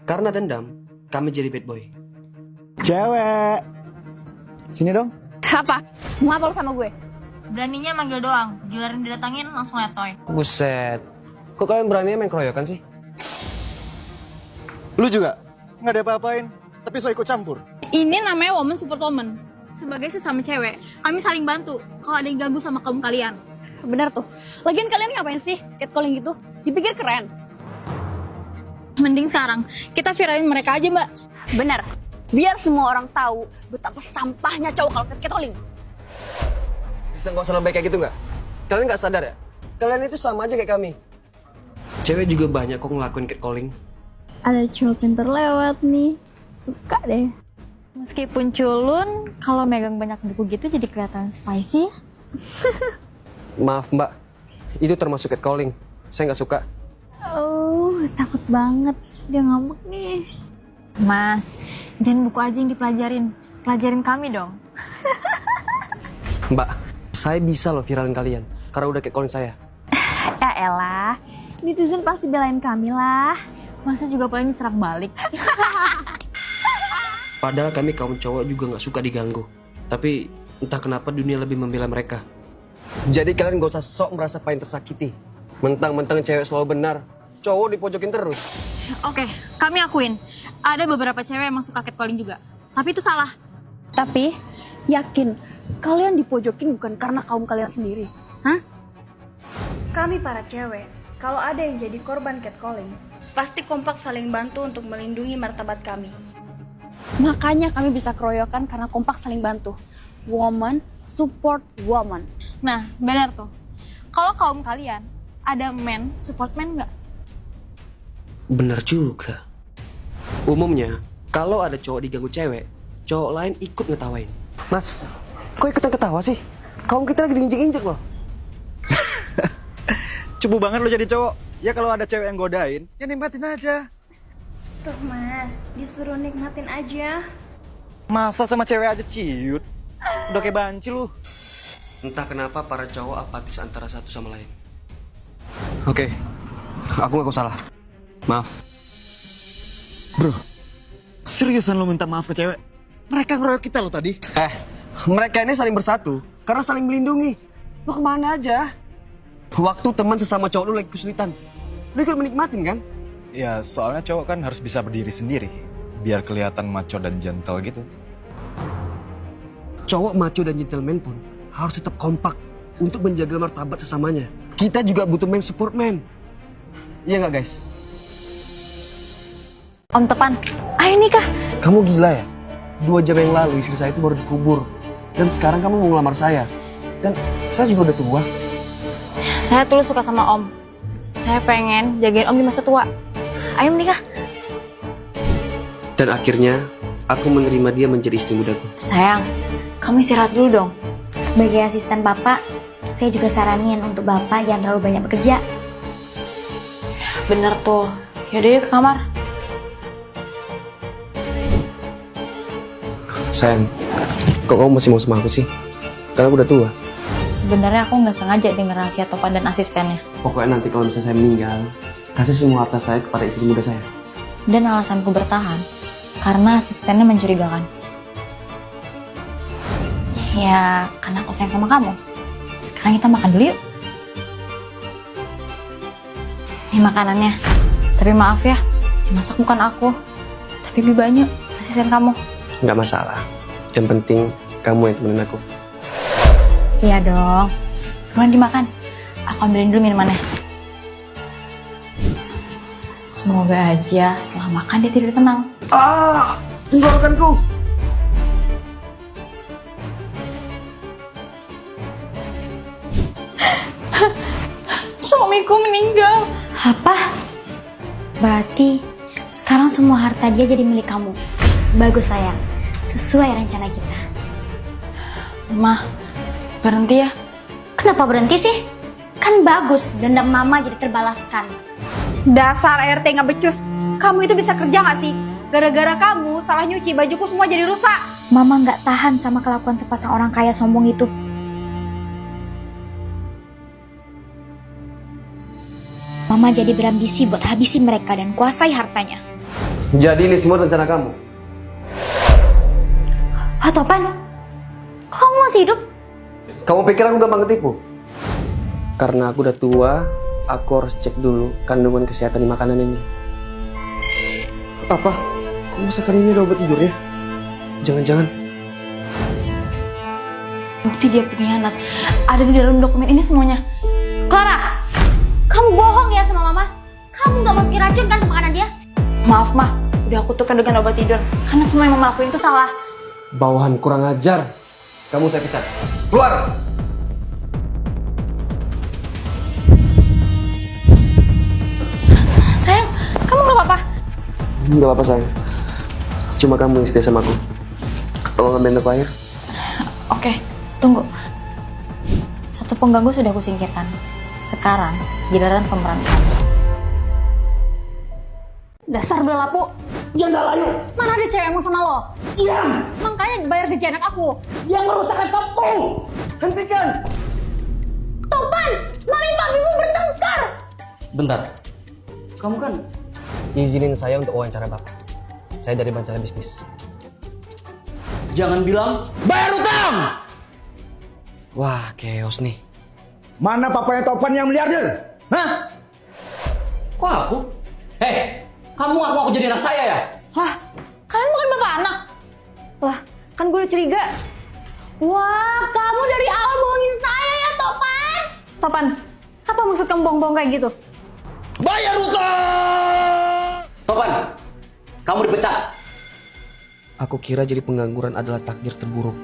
Karena dendam, kami jadi bad boy. Cewek, sini dong. Apa? Mau apa lu sama gue? Beraninya manggil doang, giliran didatangin langsung letoy. Buset, kok kalian beraninya main keroyokan sih? Lu juga nggak ada apa-apain, tapi so ikut campur. Ini namanya woman support woman. Sebagai sesama cewek, kami saling bantu kalau ada yang ganggu sama kaum kalian. Benar tuh. Lagian kalian ngapain sih catcalling gitu? Dipikir keren. Mending sekarang kita viralin mereka aja, Mbak. Benar. Biar semua orang tahu betapa sampahnya cowok kalau catcalling. Bisa nggak usah lebay kayak gitu nggak? Kalian nggak sadar ya? Kalian itu sama aja kayak kami. Cewek juga banyak kok ngelakuin catcalling. Ada cowok pinter lewat nih. Suka deh. Meskipun culun, kalau megang banyak buku gitu jadi kelihatan spicy. Maaf mbak, itu termasuk catcalling. Saya nggak suka. Oh, takut banget. Dia ngambek nih. Mas, jangan buku aja yang dipelajarin. Pelajarin kami dong. Mbak, saya bisa loh viralin kalian. Karena udah catcalling saya. Ya elah, netizen pasti belain kami lah. Masa juga paling diserang balik. Padahal kami kaum cowok juga nggak suka diganggu. Tapi entah kenapa dunia lebih membela mereka. Jadi kalian gak usah sok merasa paling tersakiti. Mentang-mentang cewek selalu benar, cowok dipojokin terus. Oke, kami akuin. Ada beberapa cewek yang suka catcalling juga. Tapi itu salah. Tapi, yakin, kalian dipojokin bukan karena kaum kalian sendiri. Hah? Kami para cewek, kalau ada yang jadi korban catcalling, pasti kompak saling bantu untuk melindungi martabat kami. Makanya kami bisa keroyokan karena kompak saling bantu. Woman support woman. Nah, benar tuh. Kalau kaum kalian, ada men support men nggak? Bener juga. Umumnya, kalau ada cowok diganggu cewek, cowok lain ikut ngetawain. Mas, kok ikutan ketawa sih? Kaum kita lagi diinjek-injek loh. Cupu banget lo jadi cowok. Ya kalau ada cewek yang godain, ya nikmatin aja. Tuh mas, disuruh nikmatin aja. Masa sama cewek aja ciut? Udah kayak banci lu. Entah kenapa para cowok apatis antara satu sama lain. Oke, aku ngaku salah. Maaf. Bro, seriusan lo minta maaf ke cewek? Mereka ngeroyok kita lo tadi. Mereka ini saling bersatu karena saling melindungi. Lu kemana aja? Waktu teman sesama cowok lu lagi kesulitan, lu ikut menikmatin kan? Ya soalnya cowok kan harus bisa berdiri sendiri, biar kelihatan macho dan gentle gitu. Cowok macho dan gentleman pun harus tetap kompak untuk menjaga martabat sesamanya. Kita juga butuh man support man. Iya nggak guys? Om Tepan, ayo nikah. Kamu gila ya? 2 jam yang lalu istri saya itu baru dikubur. Dan sekarang kamu mau ngelamar saya. Dan saya juga udah tua. Saya tulus suka sama Om. Saya pengen jagain Om di masa tua. Ayo menikah. Dan akhirnya, aku menerima dia menjadi istri mudaku. Sayang, kamu istirahat dulu dong. Sebagai asisten Bapak, saya juga saranin untuk Bapak jangan terlalu banyak bekerja. Bener tuh. Yaudah yuk ke kamar. Sayang, kok kamu masih mau sama aku sih? Karena aku udah tua. Sebenarnya aku nggak sengaja denger rahasia Topan dan asistennya. Pokoknya nanti kalau misalnya saya meninggal, kasih semua harta saya kepada istri muda saya. Dan alasanku bertahan, karena asistennya mencurigakan. Ya, karena aku sayang sama kamu. Sekarang kita makan dulu yuk. Ini makanannya. Tapi maaf ya, yang masak bukan aku. Tapi lebih banyak asisten kamu. Nggak masalah. Yang penting kamu yang temenin aku. Iya dong. Kemudian dimakan. Aku ambilin dulu minumannya. Semoga aja setelah makan dia tidur tenang. Tenggorokanku! Suamiku meninggal. Apa? Berarti sekarang semua harta dia jadi milik kamu. Bagus sayang, sesuai rencana kita. Mah, berhenti ya. Kenapa berhenti sih? Kan bagus, dendam mama jadi terbalaskan. Dasar RT nggak becus. Kamu itu bisa kerja nggak sih? Gara-gara kamu salah nyuci, bajuku semua jadi rusak. Mama nggak tahan sama kelakuan sepasang orang kaya sombong itu. Mama jadi berambisi buat habisi mereka dan kuasai hartanya. Jadi ini semua rencana kamu? Ah, Topan, kok kamu masih hidup? Kamu pikir aku gampang ketipu? Karena aku udah tua, aku harus cek dulu kandungan kesehatan di makanan ini. Apa? Kok masakan ini ada obat tidurnya? Jangan-jangan. Bukti dia pengkhianat. Ada di dalam dokumen ini semuanya. Clara, kamu bohong ya sama mama? Kamu gak masukin racun kan ke makanan dia? Maaf, Ma. Udah aku tukar dengan obat tidur. Karena semua yang mama lakuin itu salah. Bawahan kurang ajar. Kamu saya pecat. Keluar! Sayang, kamu gak apa-apa? Gak apa-apa sayang. Cuma kamu yang setia sama aku. Tolong ambilin aku air. Oke, tunggu. Satu pengganggu sudah aku singkirkan. Sekarang, giliran pemeran kamu. Dasar belapu. Dia nggak layu. Mana ada cewek yang mau sama lo? Diam. Makanya bayar gaji anak aku. Dia merusakkan kampung. Hentikan! Topan, mami papimu bertengkar. Bentar. Kamu kan izinin saya untuk wawancara Bapak. Saya dari Bancana Bisnis. Jangan bilang bayar utang. Wah, chaos nih. Mana papanya Topan yang miliarder? Hah? Kok aku? Hei, kamu ngaku aku jadi anak saya ya? Wah, kalian bukan bapak anak? Wah, kan gue udah curiga. Wah, kamu dari awal bohongin saya ya, Topan? Topan, apa maksud kamu bohong-bohong kayak gitu? Bayar utang. Topan, kamu dipecat. Aku kira jadi pengangguran adalah takdir terburuk.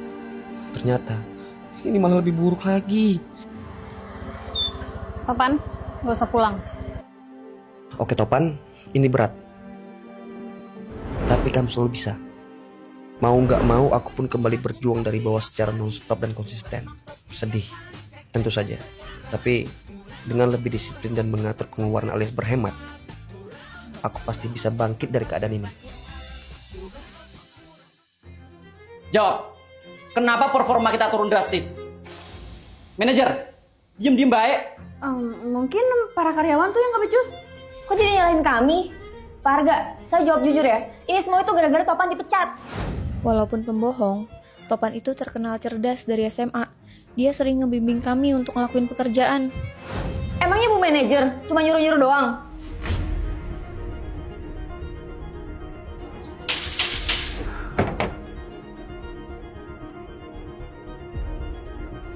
Ternyata ini malah lebih buruk lagi. Topan, gak usah pulang. Oke Topan, ini berat. Tapi kamu selalu bisa. Mau nggak mau, aku pun kembali berjuang dari bawah secara non-stop dan konsisten. Sedih, tentu saja. Tapi dengan lebih disiplin dan mengatur pengeluaran alias berhemat, aku pasti bisa bangkit dari keadaan ini. Jawab, kenapa performa kita turun drastis? Manajer, diem-diem baik. Mungkin para karyawan tuh yang gak becus. Kok jadi nyalahin kami? Pak Arga, saya jawab jujur ya. Ini semua itu gara-gara Topan dipecat. Walaupun pembohong, Topan itu terkenal cerdas dari SMA. Dia sering ngebimbing kami untuk ngelakuin pekerjaan. Emangnya Bu Manajer cuma nyuruh-nyuruh doang?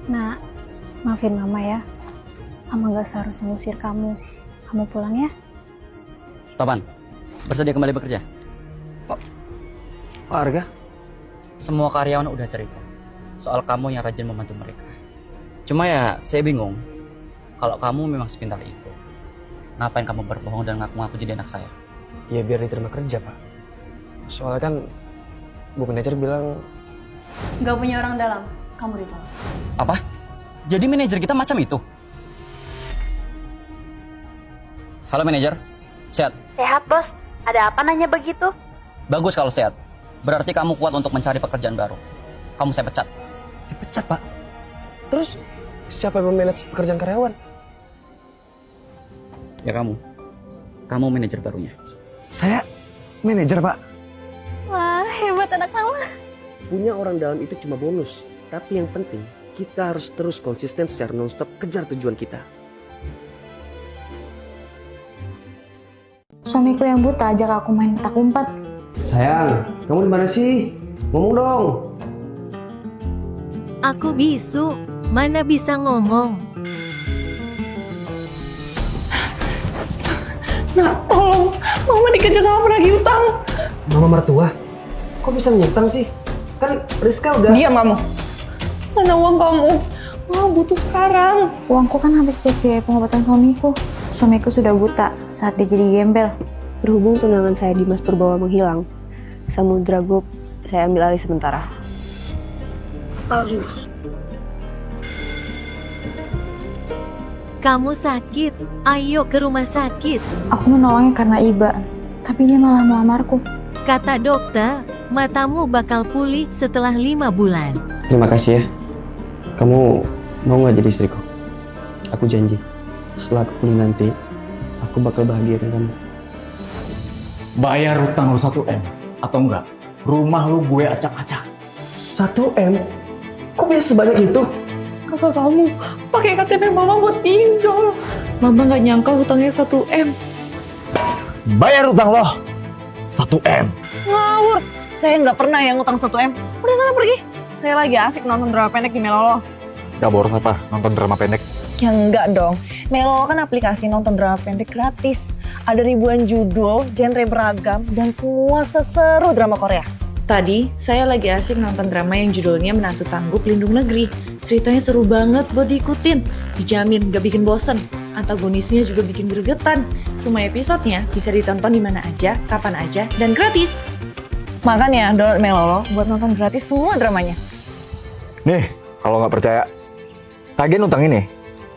Nak, maafin mama ya. Mama gak seharusnya ngusir kamu. Kamu pulang ya. Topan, bersedia kembali bekerja? Pak Arga? Semua karyawan udah cerita soal kamu yang rajin membantu mereka. Cuma ya, saya bingung. Kalau kamu memang sepintar itu, ngapain kamu berbohong dan ngaku-ngaku jadi anak saya? Ya biar diterima kerja Pak. Soalnya kan Bu Manajer bilang Gak punya orang dalam, kamu ditolak. Apa? Jadi manajer kita macam itu? Halo manajer, sehat? Sehat bos, ada apa nanya begitu? Bagus kalau sehat. Berarti kamu kuat untuk mencari pekerjaan baru. Kamu saya pecat. dipecat Pak. Terus siapa yang memanage pekerjaan karyawan? Ya kamu. Kamu manajer barunya. Saya manajer Pak. Wah, hebat anak kamu. Punya orang dalam itu cuma bonus. Tapi yang penting kita harus terus konsisten secara nonstop kejar tujuan kita. Suamiku yang buta ajak aku main petak umpet. Sayang, kamu di mana sih? Ngomong dong. Aku bisu, mana bisa ngomong. Nak, tolong. Mama dikejar sama penagih utang. Mama mertua? Kok bisa ngutang sih? Kan Rizka udah... Diam kamu. Mana uang kamu? Mama butuh sekarang. Uangku kan habis buat biaya pengobatan suamiku. Suamiku sudah buta saat dia jadi gembel. Berhubung tunangan saya Dimas Purbawa menghilang, Samudra Group saya ambil alih sementara. Aduh. Kamu sakit, ayo ke rumah sakit. Aku menolongnya karena iba, tapi dia malah melamarku. Kata dokter, matamu bakal pulih setelah 5 bulan. Terima kasih ya. Kamu mau gak jadi istriku? Aku janji, setelah aku pulih nanti, aku bakal bahagiakan kamu. Bayar utang lu 1M. Atau enggak, rumah lu gue acak-acak. 1M? Kok bisa sebanyak itu? Kakak kamu pakai KTP mama buat pinjol. Mama nggak nyangka hutangnya 1M. Bayar utang lo 1M. Ngawur, saya nggak pernah yang ngutang 1M. Udah sana pergi. Saya lagi asik nonton drama pendek di Melolo. Gak boros apa nonton drama pendek? Ya enggak dong. Melolo kan aplikasi nonton drama pendek gratis. Ada ribuan judul, genre beragam, dan semua seseru drama Korea. Tadi, saya lagi asik nonton drama yang judulnya Menantu Tangguh Pelindung Negeri. Ceritanya seru banget buat diikutin. Dijamin gak bikin bosen. Antagonisnya juga bikin gregetan. Semua episodenya bisa ditonton di mana aja, kapan aja, dan gratis. Makanya download Melolo buat nonton gratis semua dramanya. Nih, kalau nggak percaya, tagihan utang ini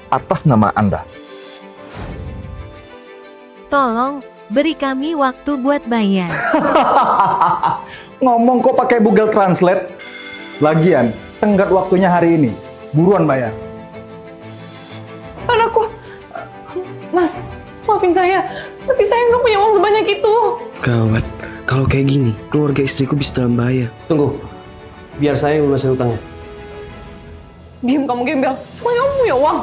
atas nama Anda. Tolong, beri kami waktu buat bayar. Ngomong kok pakai Google Translate? Lagian, tenggat waktunya hari ini. Buruan bayar. Anakku, Mas, maafin saya. Tapi saya nggak punya uang sebanyak itu. Gawat, kalau kayak gini, keluarga istriku bisa dalam bahaya. Tunggu, biar saya yang lunasin utangnya. Diam kamu gembel. Emang kamu punya uang?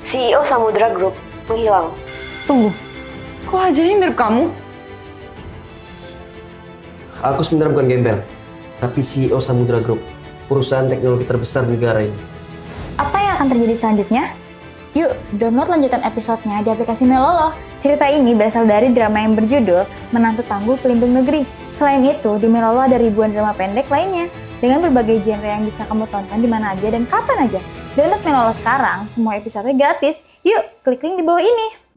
CEO Samudra Group menghilang. Tunggu, kok wajahnya mirip kamu? Aku sebenarnya bukan gembel, tapi CEO Samudra Group, perusahaan teknologi terbesar di negara ini. Apa yang akan terjadi selanjutnya? Yuk, download lanjutan episodenya di aplikasi Melolo. Cerita ini berasal dari drama yang berjudul Menantu Tangguh Pelindung Negeri. Selain itu, di Melolo ada ribuan drama pendek lainnya dengan berbagai genre yang bisa kamu tonton di mana aja dan kapan aja. Download Melolo sekarang, semua episodenya gratis. Yuk, klik link di bawah ini.